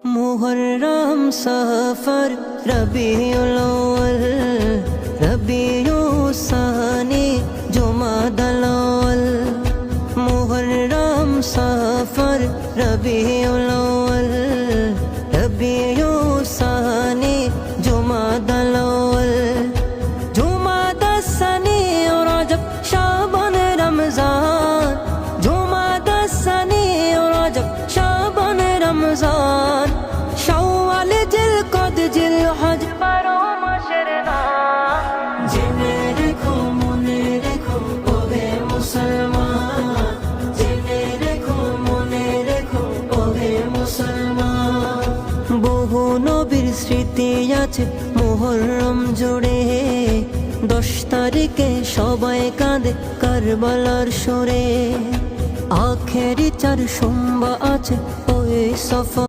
मुहर्रम सफर रबीउल अव्वल रबीउस सानी जुमादल अव्वल मुहर्रम सफर रबीउल अव्वल रबीउस सानी जुमादल अव्वल जुमादस सानी और रजब शाबान रमजान जुमादस सानी और रजब शाबान रमजान शव्वाल जिलकद जिलहज बारो मासेर नाम জেনে রেখো মনে রেখো ওহে মুসলমান জেনে রেখো মনে রেখো ওহে মুসলমান বহু নবীর স্মৃতি আছে মুহররম জুড়ে 10 তারিখে সবাই কাঁদে কারবালার সুরে আখেরি 4 সোমবার আছে ওই সফর